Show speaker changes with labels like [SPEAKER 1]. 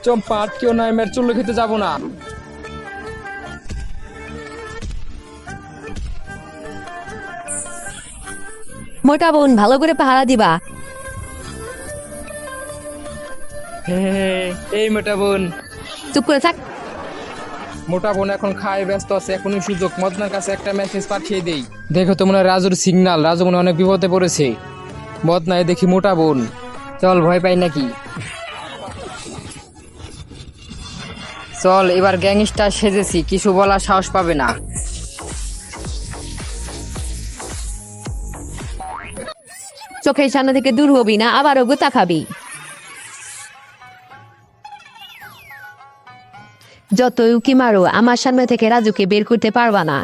[SPEAKER 1] চম্পা আটকেও না, আমি আর চুল্লু খেতে যাবো না।
[SPEAKER 2] মোটা বোন ভালো করে পাহারা দিবা।
[SPEAKER 1] এই মোটা বোন।
[SPEAKER 2] চুপ করে থাক।
[SPEAKER 1] মোটা বোন এখন খায় ব্যস্ত আছে, এখনই সুযোগ। মদনার কাছে একটা মেসেজ পাঠিয়ে দেই। দেখো তো মনে হয় রাজুর সিগন্যাল, রাজু মনে হয় অনেক বিপদে পড়েছে। মদনায় দেখি মোটা বোন। চল, ভয় পাই নাকি? চল, এবার গ্যাংস্টার সেজেছি, কিছু বলার সাহস পাবে না।
[SPEAKER 2] চোখের সামনে থেকে দূর হবি না, আবারও গোতা খাবি। যতই উকি মারো আমার সামনে থেকে রাজুকে বের করতে পারবা না।